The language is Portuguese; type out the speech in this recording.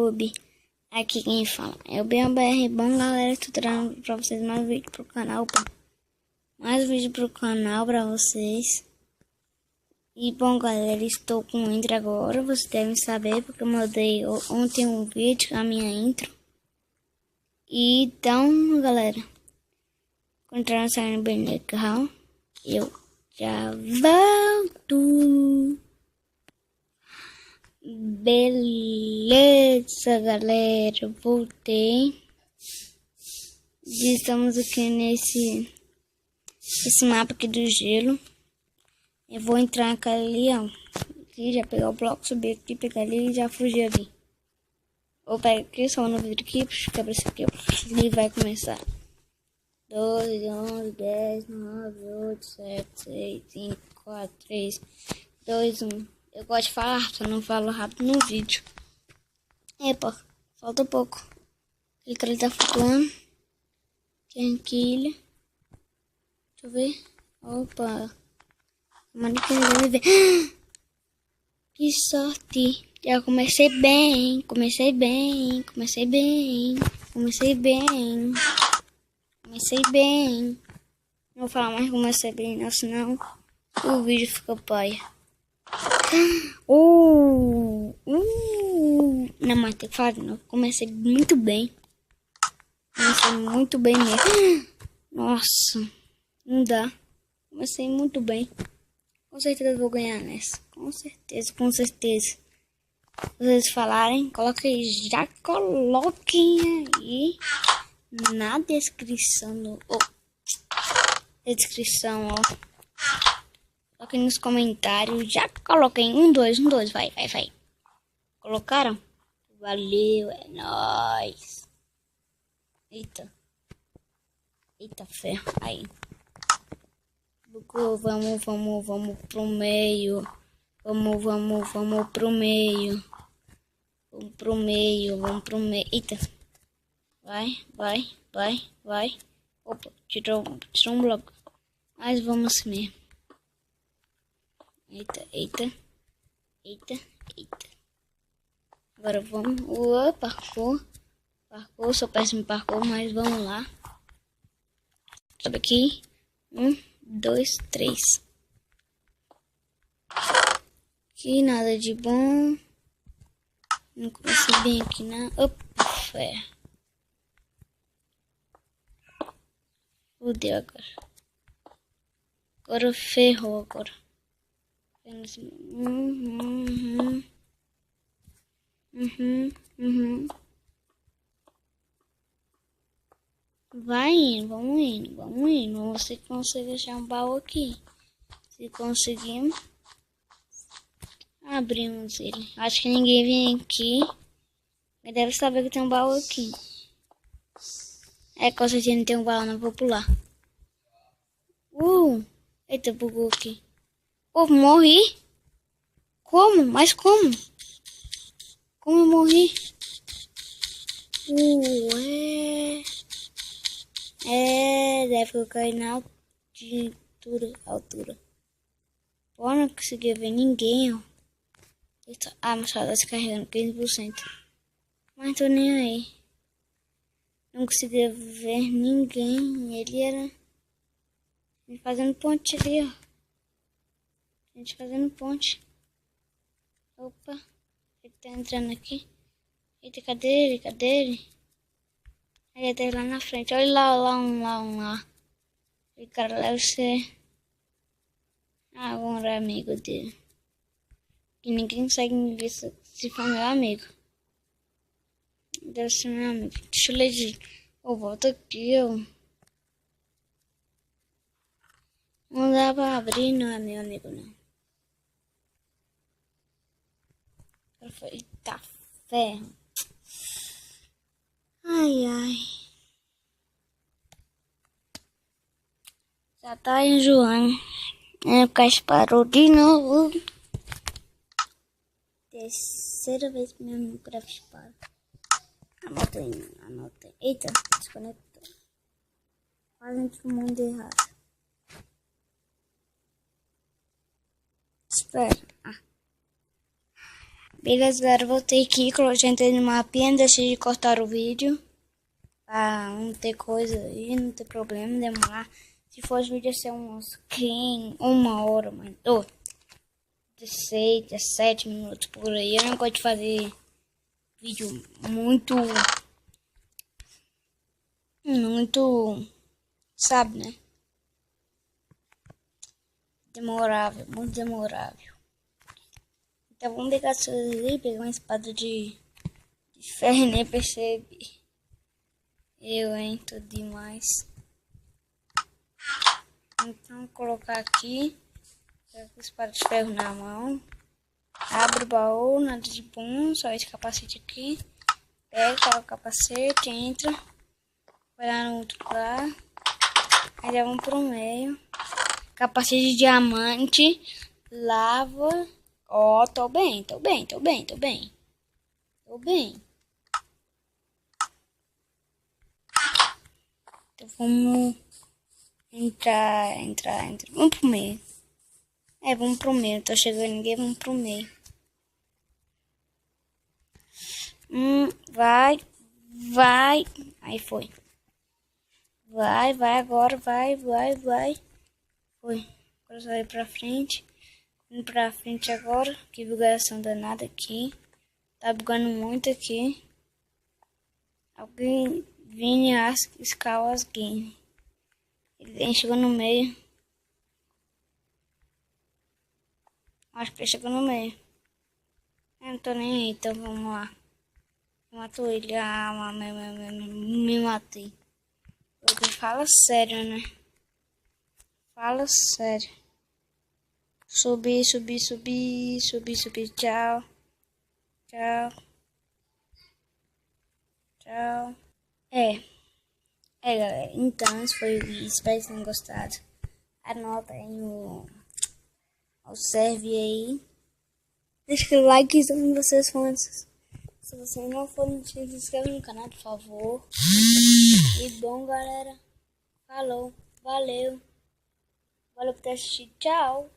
YouTube. Aqui quem fala é o BR. Bom, galera, tô trazendo pra vocês mais vídeo pro canal. Mais vídeo pro canal pra vocês. E bom, galera, estou com intro agora. Vocês devem saber porque eu mandei ontem um vídeo com a minha intro. E então, galera, continuando saindo bem legal, eu já volto. Beleza, galera, voltei. Estamos aqui nesse mapa aqui do gelo. Eu vou entrar naquela ali, ó. Aqui, já pegar o bloco, subir aqui, pegar ali e já fugir ali. Vou pegar aqui, só no vidro aqui, quebra isso aqui, ó. E vai começar. 12, 11, 10, 9, 8, 7, 6, 5, 4, 3, 2, 1. Eu gosto de falar rápido, eu não falo rápido no vídeo. Epa, falta pouco. Aquele cara tá flutuando. Tem aqui ilha. Deixa eu ver. Opa. Mano, que ninguém me vê. Que sorte. Já comecei bem. Comecei bem. Comecei bem. Comecei bem. Comecei bem. Não vou falar mais comecei bem, não, senão o vídeo fica paia. Não, mas tem que falar de novo. Comecei muito bem. Comecei muito bem mesmo. Nossa, não dá. Comecei muito bem. Com certeza vou ganhar nessa. Com certeza, com certeza. Se vocês falarem, coloquem, já coloquem aí na descrição. Descrição, ó. Coloquem nos comentários. Já coloquei 1, 2, 1, 2. Vai. Colocaram? Valeu, é nóis. Eita ferro. Aí. Vamos pro meio. Vamos pro meio. Vamos pro meio. Eita. Vai. Opa, tirou um bloco. Mas vamos assim mesmo. Eita. Agora vamos. Parkour. Sou péssimo em parkour, mas vamos lá. Sobe aqui. 1, 2, 3. Aqui nada de bom. Não comecei bem aqui, não. Opa, ferro. Fudeu agora. Agora ferrou agora. Vai indo, vamos indo. Vamos ver se consegue achar um baú aqui. Se conseguimos, abrimos ele. Acho que ninguém vem aqui. Mas deve saber que tem um baú aqui. É, com certeza não tem um baú, não vou pular. Eita, bugou aqui. Morri? Como? Mas como? Como eu morri? Deve que eu caí na altura. Pô, não conseguia ver ninguém, ó. Mas só tá descarregando 15%. Mas tô nem aí. Não conseguia ver ninguém. Ele era fazendo ponte ali, ó. Gente fazendo ponte. Opa. Ele tá entrando aqui. Eita, cadê ele? Ele tá lá na frente. Olha lá. O cara deve ser agora amigo dele. E ninguém consegue me ver se for meu amigo. Deve ser meu amigo. Deixa eu ler de... volta aqui, ó. Não dá pra abrir, não é meu amigo, não. Eita ferro. Ai. Já tá enjoando. O caixa parou de novo. Terceira vez que meu Minecraft para. Anotei. Eita, desconectou. Quase entrou no mundo errado. Espera. Beleza, galera, voltei aqui, já entrei no mapinha, deixei de cortar o vídeo. Pra não ter coisa aí, não ter problema, demorar. Se fosse vídeo, ia ser uns 1 hora, mas... 16, 17 minutos por aí. Eu não gosto de fazer vídeo muito, sabe, né? Demorável, muito demorável. Então vamos pegar isso ali, pegar uma espada de ferro e nem percebi. Hein, tô demais. Então colocar aqui, pega a espada de ferro na mão. Abre o baú, nada de bom, só esse capacete aqui. Pega, coloca o capacete, entra. Vai lá no outro lugar. Aí já vamos pro meio. Capacete de diamante. Lava. Ó, tô bem. Então vamos entrar. Vamos pro meio. Vamos pro meio. Não tô chegando ninguém, vamos pro meio. Vai. Aí foi. Vai agora, vai. Foi. Agora só ir pra frente. Indo pra frente agora. Que bugação danada aqui. Tá bugando muito aqui. Alguém vinha escalar as game. Ele chegou no meio. Acho que ele chegou no meio. Eu não tô nem aí, então vamos lá. Matou ele. Me matei. Fala sério, né? Fala sério. Subir. Tchau. Galera. Então, esse foi o vídeo. Espero que tenham gostado. Anota aí o serve aí. Deixa aquele like se vocês forem. Se você não for inscrito, se inscreve no canal, por favor. E bom, galera. Falou. Valeu por ter assistido. Tchau.